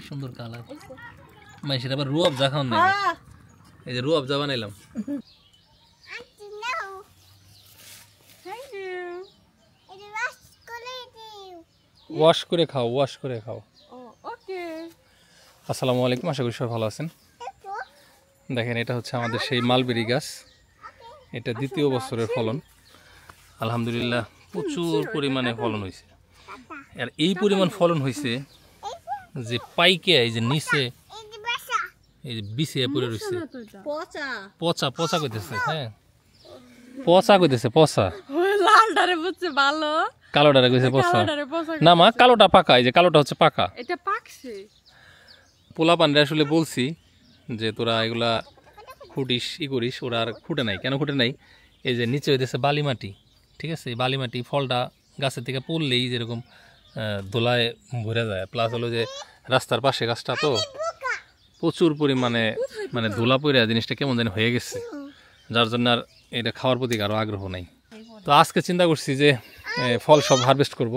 সুন্দর কালার মাইশের আবার রুয়াব যা খাওয়ান নাকি এই যে রুয়াব যা বানাইলাম ওয়াশ করে খাও ওকে আসসালামু আলাইকুম আশা করি সবাই ভালো আছেন দেখেন এটা হচ্ছে আমাদের সেই মালবেরি গাছ এটা দ্বিতীয় বছরের ফলন আলহামদুলিল্লাহ প্রচুর পরিমাণে ফলন হয়েছে আর এই পরিমাণ ফলন হয়েছে যে পাইকে এই যে নিচে এই যে বিছিয়ে পড়ে রয়েছে পচা পচা কইতেছে হ্যাঁ পচা কইতেছে পচা লালটারে বুঝছে ভালো কালোটারে কইছে পচা না মা কালোটা পাকা এই যে কালোটা হচ্ছে পাকা এটা পাকছে পোলা পান্ডে আসলে বলছি যে তোরা এগুলা খুঁটিস করিস ওরা আর খুঁটে নাই কেন খুঁটে নাই এই যে নিচে হইতেছে বালি মাটি ঠিক আছে বালি মাটি ফলটা গাছের থেকে পড়লেই যেরকম দোলায় ভরে যায় প্লাস হলো যে রাস্তার পাশে গাছটা তো প্রচুর পরিমাণে মানে ধুলা পড়ে জিনিসটা কেমন জানি হয়ে গেছে যার জন্য আর এটা খাওয়ার প্রতি আরও আগ্রহ নাই তো আজকে চিন্তা করছি যে ফল সব হারভেস্ট করব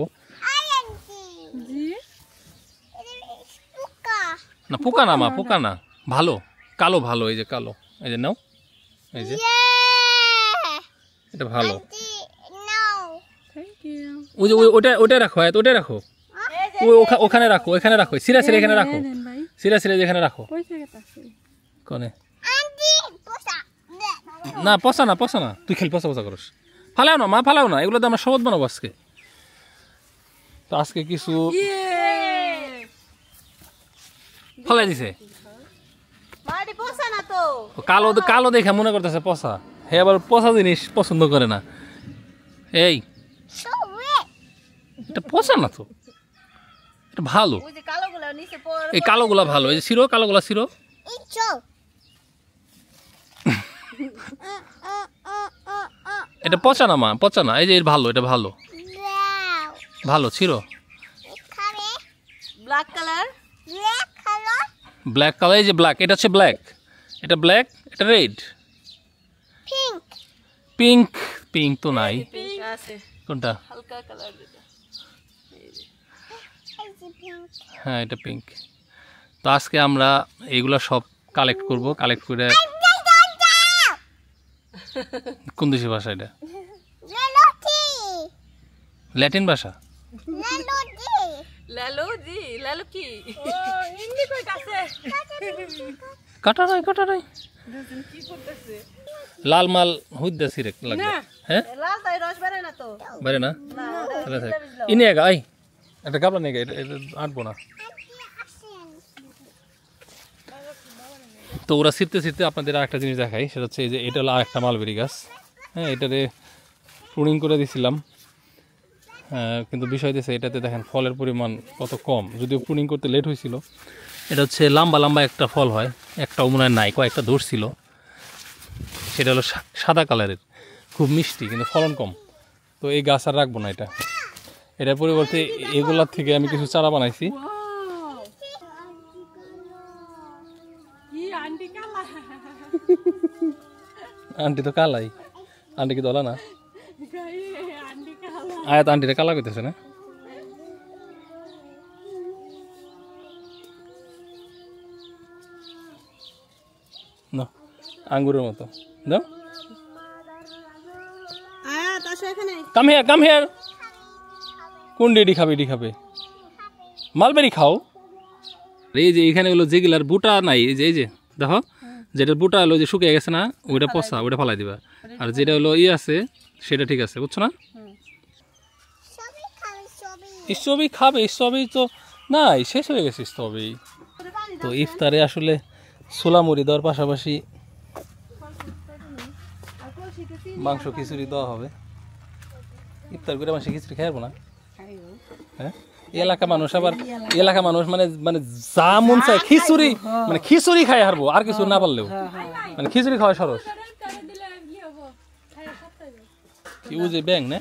না পোকা না মা পোকা না ভালো কালো ভালো এই যে কালো এই যে নাও এই যে এটা ভালো ওই যে ওটা রাখো ওটা রাখো ওখানে রাখো সিরা সিরা এখানে রাখো সিরা সিরা যেখানে রাখো কোনে না পচা না তুই খেল পচা করস ফালাও না মা ফালাও না এগুলো তো আমরা সবত বানাবো আজকে তো আজকে কিছু ফলাই দিছে কালো কালো দেখে মনে করতেছে পচা হে আবার পচা জিনিস পছন্দ করে না এই এটা পচা না তো এটা ভালো এই কালোগুলা ভালো এই যে শিরো কালোগুলা শিরো এটা পচা না মা পচা না এই যে ভালো এটা ভালো ভালো ছিল ব্ল্যাক কালার এই যে ব্ল্যাক এটা হচ্ছে ব্ল্যাক এটা ব্ল্যাক এটা রেড পিঙ্ক পিঙ্ক তো নাই কোনটা হ্যাঁ এটা পিঙ্ক তো আজকে আমরা এগুলা সব কালেক্ট করব কালেক্ট করে কোন দেশের ভাষা এটা ল্যাটিন ভাষা কাটা নাই লাল মাল হইতাছি রে লাগবে হ্যাঁ বাইরে না ইনি একা আই একটা গাবলা নেই এটা আনবো না তো ওরা ছিটতে আপনাদের আর একটা জিনিস দেখাই সেটা হচ্ছে এই যে এটা হলো আর একটা মালবেরি গাছ হ্যাঁ এটাতে প্রুনিং করে দিয়েছিলাম কিন্তু বিষয় দিয়েছে এটাতে দেখেন ফলের পরিমাণ কত কম যদিও প্রুনিং করতে লেট হয়েছিল এটা হচ্ছে লম্বা একটা ফল হয় একটা মনে হয় নাই কয়েকটা ধরছিল সেটা হলো সাদা কালারের খুব মিষ্টি কিন্তু ফলন কম তো এই গাছ আর রাখবো না এটার পরিবর্তে এগুলার থেকে আমি কিছু চারা বানাইছি আন্টি তো কালাই আন্টি কি দলা না আয়াত আন্টিটা কালা করতেছে না আঙ্গুরের মতো দাও কাম হিয়ার কোন ডি খাবে মালবেরি খাও এই যে এখানে হলো যেগুলার বুটা নাই এই যে দেখো যেটা বুটা হলো যে শুকিয়ে গেছে না ওইটা পচা ওইটা ফালাই দিবা আর যেটা হলো আছে সেটা ঠিক আছে বুঝছো না স্ট্রবেরি খাবে স্ট্রবেরি তো নাই শেষ হয়ে গেছে স্ট্রবেরি তো ইফতারে আসলে ছোলা মুড়ি দেওয়ার পাশাপাশি মাংস খিচুড়ি দেওয়া হবে ইফতার করে মাংস খিচুড়ি খাইবো না হ্যাঁ এলাকা মানুষ মানে যা মন চায় খিচুড়ি খাই হারবো আর কিছু না পারলেও মানে খিচুড়ি খাওয়া সরস কি বুঝে ব্যাং না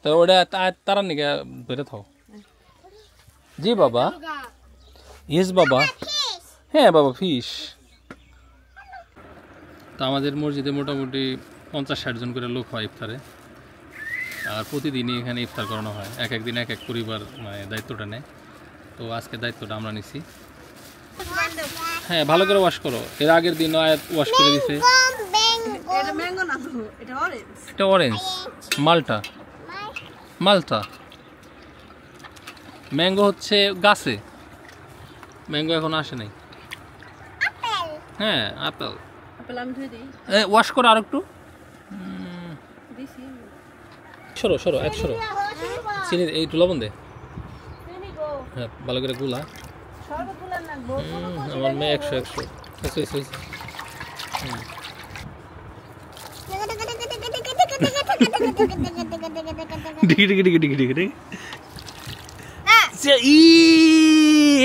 তো ওটা তারা নিকে ধরে থাও জি বাবা ইয়েস বাবা হ্যাঁ বাবা ফিশ তো আমাদের মসজিদে মোটামুটি 50-60 জন করে লোক হয় ইফতারে আর প্রতিদিনই এখানে ইফতার করানো হয় এক এক দিন এক এক পরিবার মানে দায়িত্বটা নেয় তো আজকে দায়িত্বটা আমরা নিছি হ্যাঁ ভালো করে ওয়াশ করো, এর আগের দিন আয়াত ওয়াশ করে দিছে। এটা ম্যাঙ্গো না তো, এটা অরেঞ্জ। এটা অরেঞ্জ, মালটা, মালটা। ম্যাঙ্গো হচ্ছে গাছে, ম্যাঙ্গো এখন আসে নাই। হ্যাঁ আপেল। আপেল আমি ধুয়ে দিই। ওয়াশ করো আর একটু। দিছি। সরো সরো, এক সরো। চিনি একটু লবণ দে। হ্যাঁ ভালো করে গুলা। আমার মেয়ে 100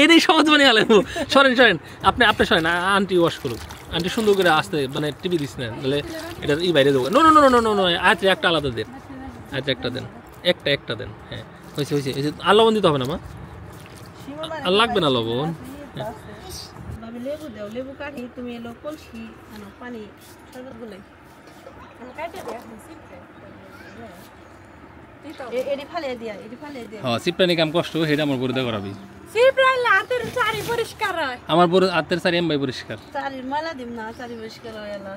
এটাই সহজ বানিয়ে আলেন। সরেন সরেন, আপনি আপনি সরেন, আন্টি ওয়াশ করুক। আন্টি সুন্দর করে আসতে মানে টিভি দিস না, তাহলে এটা ই বাইরে দেবো। No no no no no no, আচ্ছা একটা আলাদা দেন, আচ্ছা একটা দেন, একটা দেন। হ্যাঁ হয়েছে হয়েছে। আর লবণ দিতে হবে না মা, আর লাগবে না লবণ। লেবু দাও, লেবু কাটি তুমি এলো কলসি আনো পানি শরবত গুলাই এডি ফালে দিয়া, এডি ফালে দিয়া। হ্যাঁ সিপ্রানি কাম কষ্ট, সেটা আমার বড় দেওয়া করাবি। সিপ্রাই লাতের চারি পরিষ্কার হয়, আমার বড় আত্মের চারি এমবাই পরিষ্কার। চারি মালা দিম না, চারি পরিষ্কার হয় এলা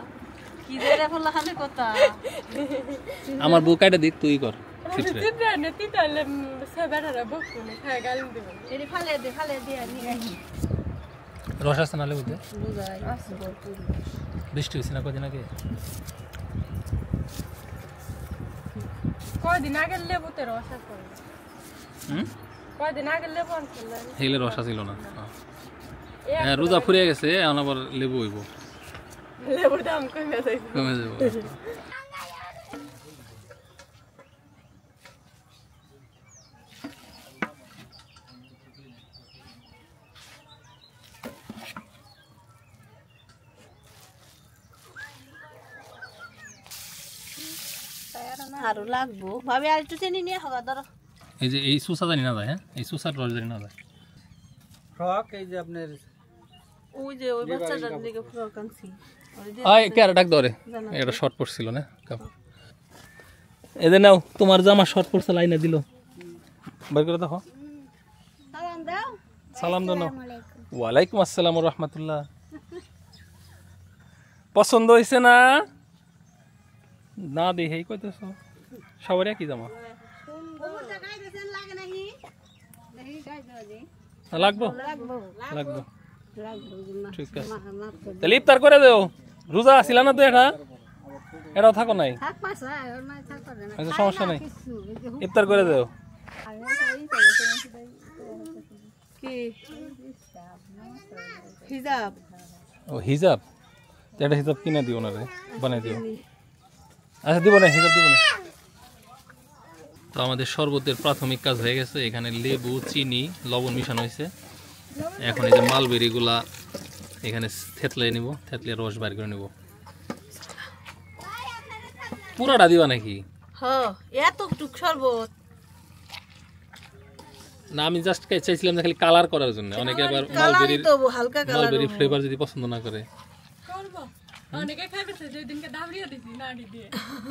কি দেরে ফলা খানে কথা। আমার বউ কাটা দিক, তুই কর। সিপ্রাই নে তিতালে সেবারে বকুনে খায় গালিন দিব। এডি ফালে দে, ফালে দিয়া নি আহি রস আছে না লেবুতে? বুঝাই আছে ভরপুর। বৃষ্টি হয়েছে না কদিন আগে? কয়দিন আগে লেবুতে রস আছে। কয়দিন আগে লেবু আনছিলেন, হেলে রস ছিল না। হ্যাঁ রোজা ফুরিয়ে গেছে, এখন আবার লেবু হইব। লেবুর দাম কমে যাইব, কমে যাব। আরো লাগবো ভাবি, আর একটু চিনি নিয়ে হবে ধরো। এই যে এই সুসা জানি না যায়, হ্যাঁ এই সুসার রস জানি না যায়। ফ্রক এই যে আপনার ওই যে ওই বাচ্চাটার দিকে ফ্রক আনছি। আয় কে আর ডাক দরে, এটা শর্ট পড়ছিল না কাপ। এদের নাও, তোমার জামা শর্ট পড়ছে, লাইনে দিল। বের করে দেখো। সালাম দাও। সালাম দাও। ওয়ালাইকুম আসসালাম ওয়া রাহমাতুল্লাহ। পছন্দ হইছে না? না দেখেই কইতেছো। সবার কি জামা লাগবো? লাগবো, ঠিক আছে। তাহলে ইফতার করে দেও, রোজা ছিল না তো? এটাও থাকো নাই, আচ্ছা সমস্যা নাই, ইফতার করে দেও। কি হিজাব? ও হিজাব, এটা হিজাব কিনে দিও না রে, বানাই দিও। আচ্ছা দিব না, হিসাব দিব না। তো আমাদের শরবতের প্রাথমিক কাজ হয়ে গেছে। এখানে লেবু, চিনি, লবণ মিশানো হয়েছে। এখন এই যে মালবেরিগুলা এখানে থেতলে নিব, থেতলে রস বাইর করে নিব। পুরাটা দিবা নাকি? হ্যাঁ এতটুক শরবত না, আমি জাস্ট চাইছিলাম খালি কালার করার জন্য। অনেকে আবার মালবেরির ফ্লেভার যদি পছন্দ না করে। অনেকে খাইছে যে দিনকে দাবড়িয়া দিছি নাড়ি দিয়ে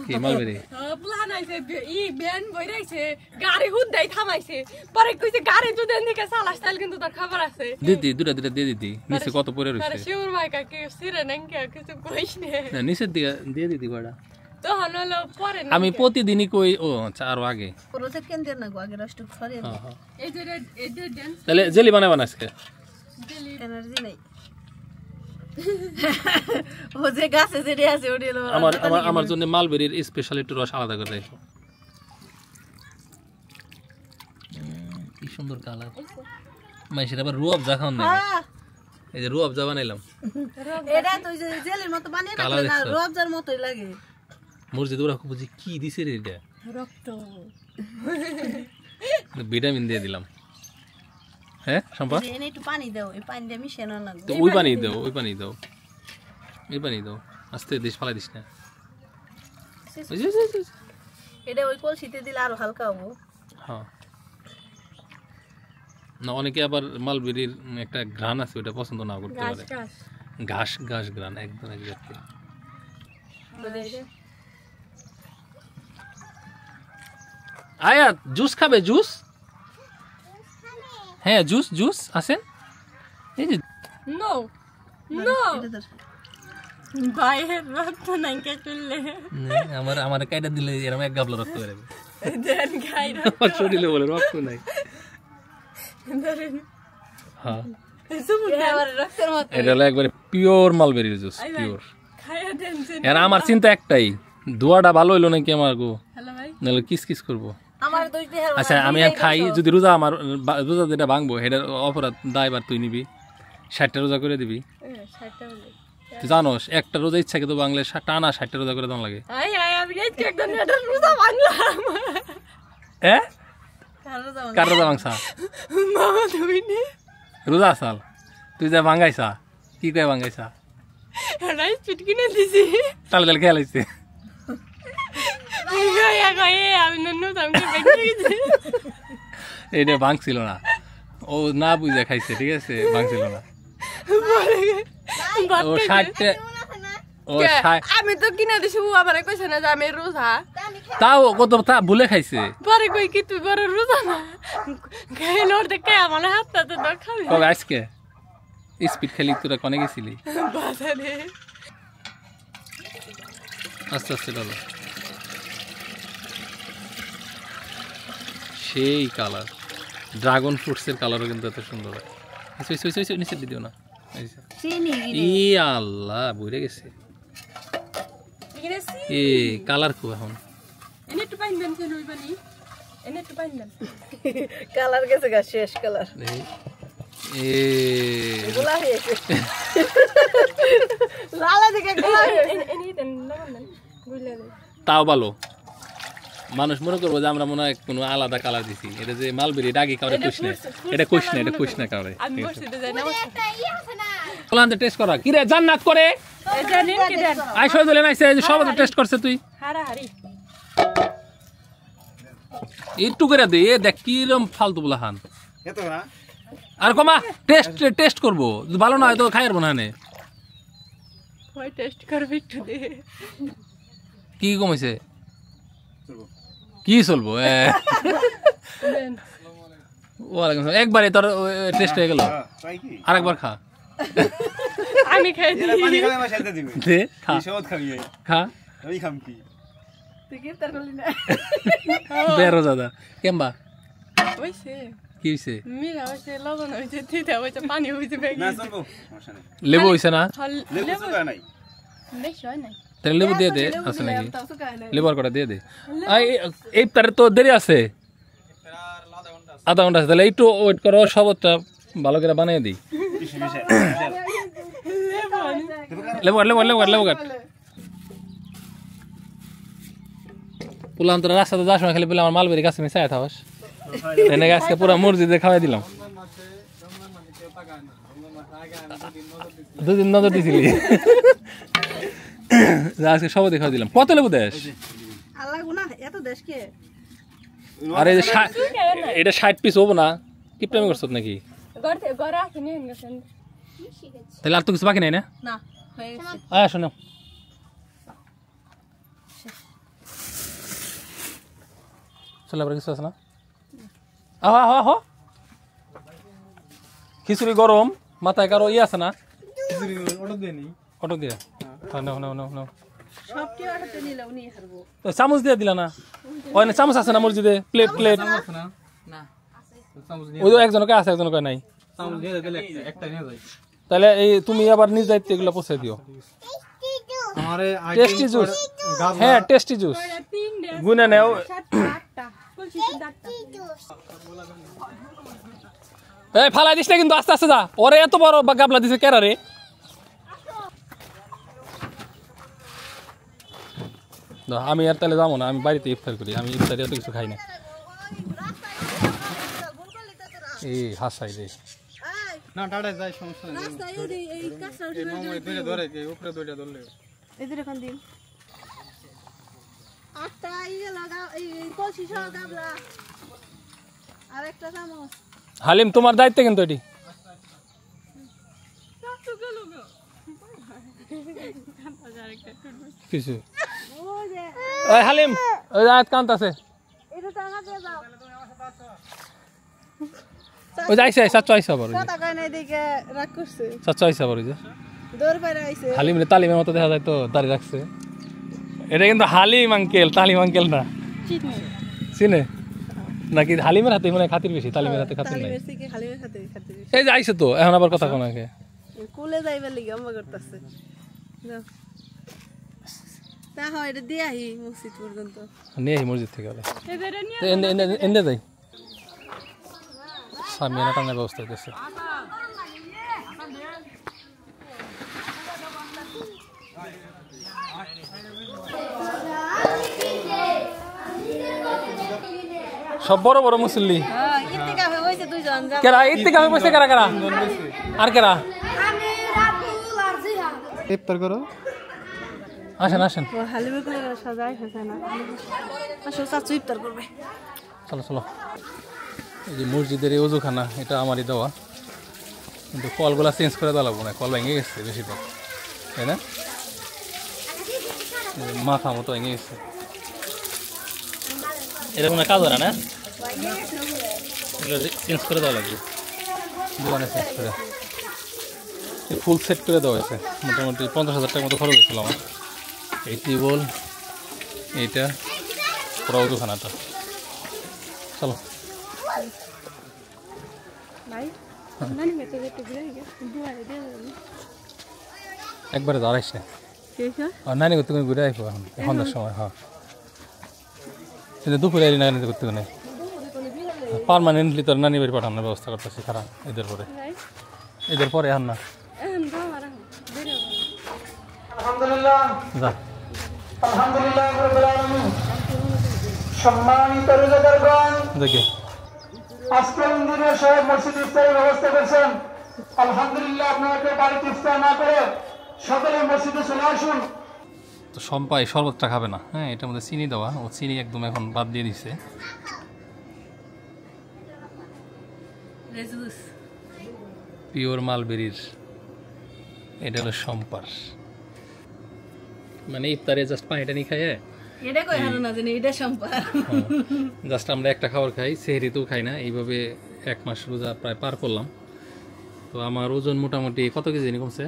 কি মালবেরি প্লান আইছে ই ব্যান বইরাইছে, গাড়ি হুদ্দাই থামাইছে, পরে কইছে গাড়ি যদি এদিকে চালাস তাহলে কিন্তু তার খবর আছে। দিদি দুটা দুটা দিয়ে দিদি, নিচে কত পড়ে রইছে। আরে শিউর মাইকা কি সিরে নাকি কিছু কইস না, নিচের দিকে দিয়ে দিদি বড়া। তো হলো পরে আমি প্রতিদিনই কই। ও আচ্ছা, আরো আগে পুরোতে কেন দেন না গো, আগে রাষ্ট্র সরে এই যে ড্যান্স। তাহলে জেলি বানাবা না আজকে? জেলি এনার্জি নাই। ও যে গাছে যেটা আছে ওটা হলো আমার জন্য মালবেরির স্পেশাল একটু রস আলাদা করে রাখো। কি সুন্দর কালার। মাইশের আবার রুয়াবজা খাওন না, এই যে রুয়াবজা বানাইলাম। এটা তো যে জেলির মতো বানিয়ে রাখলে না, রুয়াবজার মতই লাগে। মসজিদ ওরা বুঝি কি দিছে রে, এটা রক্ত, ভিটামিন দিয়ে দিলাম। হ্যাঁ সম্পা, এনে একটু পানি দাও, এই পানি দিয়ে মিশানো না। তো ওই পানি দাও, ওই পানি দাও, এই পানি দাও। আস্তে দিস, ফালাই দিস না। এটা ওই কলসিতে দিলে আরো হালকা হবো। হ্যাঁ না, অনেকে আবার মালবেরির একটা ঘ্রাণ আছে, ওটা পছন্দ না করতে পারে। ঘাস ঘাস ঘ্রাণ একদম এক্স্যাক্টলি। আয়াত জুস খাবে? জুস? হ্যাঁ জুস, জুস আছেন এই যে। নো নো ভাইয়ের রক্ত নাই কে তুললে আমার কাইটা দিলে এরকম এক গাবলা রক্ত বেরোবে দেন খাইরা আমার শরীরে বলে রক্ত নাই ধরেন হ্যাঁ আমার রক্তের মতো এটা হলো একবারে পিওর মালবেরির জুস পিওর খাইয়া দেন আর আমার চিন্তা একটাই দোয়াটা ভালো হইলো নাকি আমার গো হ্যালো ভাই নাহলে কিস কিস করবো আমার দুই দেহের আচ্ছা আমি আর খাই যদি রোজা আমার রোজা যেটা ভাঙবো সেটার অপরাধ দায়বার তুই নিবি 60টা রোজা করে দিবি 60টা হলো তুই জানোস একটা রোজা ইচ্ছা কিন্তু বাংলা টানা 60টা রোজা করে দাম লাগে আই আই আমি আজকে একদম এটা রোজা ভাঙলাম হ্যাঁ কার রোজা ভাঙছা মামা তুমি নে রোজা আসাল তুই যা ভাঙাইছা কি কয়ে ভাঙাইছা রাইস পিট কিনে দিছি তাহলে খেয়াল হয়েছে আমি নন্নু তামকে বেঁকে গেছি এটা ভাঙছিল না ও না বুঝে খাইছে ঠিক আছে ভাঙছিল না ও 60টা ও 60 আমি তো কিনা দিছি ও আমারে কইছে না যে আমি রোজা তাও কত তা ভুলে খাইছে পরে কই কি তুই বড় রোজা না খাইল ওর দেখে আমার হাতটা তো দেখাবি কবে আজকে স্পিড খেলি তোরা কনে গেছিলি বাজারে আস্তে আস্তে চলো সেই কালার ড্রাগন ফ্রুটসের কালারও কিন্তু এত সুন্দর নিচে দিও না ই আল্লাহ বুঝে গেছে এ কালার খুব এখন এনে একটু পাইন দেন কেন ওইবানি এনে একটু পাইন দেন কালার গেছে গা শেষ কালার এ গোলা হয়েছে লালা দিকে গোলা এনে দেন লবণ দেন গুইলা দেন তাও ভালো মানুষ মনে করবো যে আমরা মনে হয় কোনো আলাদা কালার দিছি এটা যে মালবেরি ডাকি কাউরে কুছ না এটা কুছ না কাউরে আমি বসিতে যাই না ওলান টেস্ট করা কি রে জান্নাত করে এটা নিন কি দেন আই সই দিলেন আইছে সব টেস্ট করছে তুই হারা হারি একটু করে দে এ দেখ কিরম ফালতু বলা হান এত না আর কমা টেস্ট করবো ভালো না হয় তো খাইয়ার বোনা নে ওই টেস্ট করবে একটু দে কি কমেছে কি চলবো দেন ওয়ালাইকুম আসসালাম একবারে তোর টেস্ট হয়ে গেল তাই কি আরেকবার খা আমি খাই এরা পানি দিই খাবে আমার সাথে দিবে দে খা কি সহজ খাবি খা আমি খাম কি তুই কি তার করলি না বেরো দাদা কেমবা ওইছে কি হইছে মিরা হইছে লবণ হইছে তিতা হইছে পানি হইছে না বেগি চলবো সমস্যা নেই লেবু হইছে না লেবু সুগা নাই বেশি হয় নাই তাহলে লেবু দিয়ে দে আছে নাকি তাও তো কাই না লেবু আর কটা দিয়ে দে এই তারে তো দেরি আছে আধা ঘন্টা আছে তাহলে একটু ওয়েট করো শরবতটা ভালো করে বানিয়ে দিই বেশি বেশি লেবু কাট পুলাম তোরা রাস্তাতে যাওয়ার সময় খালি বলে আমার মালবেরি গাছে মিশাই থাকস এনে গাছকে পুরো মসজিদে খাওয়াই দিলাম দুদিন নজর দিছিলি আজকে সবাই খাওয়া দিলাম কত লেবু দেশ আল্লাহ গুনা এত দেশকে আরে এটা 60 পিস হবো না কি প্রেম করছ নাকি ঘরে আছে নিয়ে গেছেন তাহলে আর তো কিছু বাকি নাই না না হয়ে গেছে আয় শোনো চলে আবার কিছু আছে না আহা আহা আহা খিচুড়ি গরম মাথায় কারো ইয়ে আছে না অটো দিয়ে নাও সবটি অর্ডার নিলে উনি খাবো তো চামচ দিয়ে দিলা না ওই না চামচ আছে না মসজিদে প্লেট না ওই তো একজনকে আছে একজনকে নাই তাহলে এই তুমি আবার নিজ দায়িত্বে এগুলো পৌঁছে দিও আমারে টেস্টি জুস হ্যাঁ টেস্টি জুস তিনটে গুনে নেও 7টা কলসি 7টা এই ফালাই দিস না কিন্তু আস্তে আস্তে যা ওরে এত বড় গাবলা দিছে কেরা রে আমি আর তাহলে যাবো না আমি বাড়িতে ইফতার করি আমি ইফতারে এত কিছু খাই না এই হাসাই রে না টাটা যাই সমস্যা নেই রাস্তায় এই কাঁচা এই মামুই দুইটা ধরে কে উপরে দুইটা ধরলে এদের এখন দিন আটটা ইয়ে লাগা এই কলসি সহ গাবলা আর একটা চামচ হালিম তোমার দায়িত্ব কিন্তু এটি কিছু ওই যে ওই হালিম ওই রাত কান্ত আছে এটা টাকা দিয়ে দাও ওই যে আইসা চাচ্চু আইসা আবার কথা কয় নাই দেখে রাগ করছে চাচ্চু আইসা আবার ওই যে দৌড় পাইরা আইছে হালিম তালিমের মতো দেখা যায় তো দাঁড়িয়ে রাখছে এটা কিন্তু হালিম আঙ্কেল তালিম আঙ্কেল না চিনে নাকি হালিমের হাতে মানে খাতির বেশি তালিমের হাতে খাতির নাই তালিমের থেকে হালিমের খাতে খাতে এই যে আইসে তো এখন আবার কথা কোনাকে কুলে যাইবার লাগি আম্মা করতেছে তা হয় এটা দিয়ে আহি মসজিদ পর্যন্ত নিয়ে আহি মসজিদ থেকে আবার এদের নিয়ে এনে যাই সামিয়ানা টানার ব্যবস্থা হইতেছে সব বড় বড় মুসল্লি হ্যাঁ ইত্তেকাফে হইছে দুইজন যাব কেরা ইত্তেকাফে বসে কেরা কেরা আর কেরা ইফতার করো আসেন আসেন ও হালিমের কোলে সাজাই হইছে না আসো চাচু ইফতার করবে চলো চলো এই যে মসজিদের এই ওজুখানা এটা আমারই দেওয়া কিন্তু কলগুলা চেঞ্জ করে দেওয়া লাগবো না কল ভেঙে গেছে বেশিরভাগ তাই না এই যে মাথা মতো ভেঙে গেছে এটা কোনো কাজ হয় না চেঞ্জ করে দেওয়া লাগবে দোকানে চেঞ্জ করে ফুল সেট করে দেওয়া হয়েছে মোটামুটি 50,000 টাকার মতো খরচ হয়েছিল আমার এই টিউবওয়েল এইটা পুরো ওজুখানাটা চলো ভাই নানি মেতে যেতে ঘুরে গিয়ে দুয়া দিয়ে একবারে দাঁড়াইস না কেসা আর নানি করতে ঘুরে আইবো এখন সন্ধ্যার সময় হ্যাঁ কিন্তু দুপুরে এলি নানি করতে নেই পারমানেন্টলি তোর নানি বাড়ি পাঠানোর ব্যবস্থা করতেছি খারাপ এদের পরে এদের পরে আর না এখন দাও আর বেরে আলহামদুলিল্লাহ যা আলহামদুলিল্লাহ রাব্বিল আলামিন সম্মানিত রোজাদারগণ দেখে আজকের দিনে সাহেব মসজিদ ইফতারের ব্যবস্থা করেছেন আলহামদুলিল্লাহ আপনারা কেউ বাড়িতে ইফতার না করে সকলে মসজিদে চলে আসুন তো সম্পাই শরবতটা খাবে না হ্যাঁ এটার মধ্যে চিনি দেওয়া ও চিনি একদম এখন বাদ দিয়ে দিছে রেজুস পিওর মালবেরির এটা হলো সম্পার মানে ইফতারে জাস্ট পানিটা নিয়ে খাই এটা কই হারো না জানি এটা সম্পার জাস্ট আমরা একটা খাবার খাই সেহরিতেও খাই না এইভাবে 1 মাস রোজা প্রায় পার করলাম তো আমার ওজন মোটামুটি কত কেজি জানি কমছে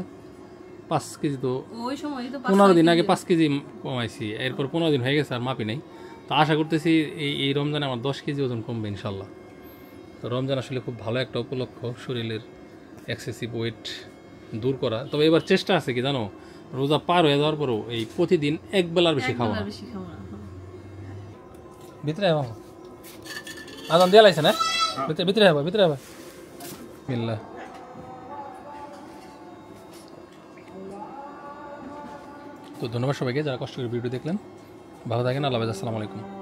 5 কেজি তো ওই সময় তো 15 দিন আগে 5 কেজি কমাইছি এরপর 15 দিন হয়ে গেছে আর মাপি নাই তো আশা করতেছি এই রমজানে আমার 10 কেজি ওজন কমবে ইনশাল্লাহ তো রমজান আসলে খুব ভালো একটা উপলক্ষ শরীরের এক্সেসিভ ওয়েট দূর করা তবে এবার চেষ্টা আছে কি জানো রোজা পার হয়ে যাওয়ার পরও এই প্রতিদিন এক বেলার বেশি খাওয়া না। বেশি খাওয়া ভিতরে আয় আজান দিয়ে লাইছে না ভিতরে হবে বিল্লাহ তো ধন্যবাদ সবাইকে যারা কষ্ট করে ভিডিও দেখলেন ভালো থাকেন আল্লাহ হাফেজ আসসালামু আলাইকুম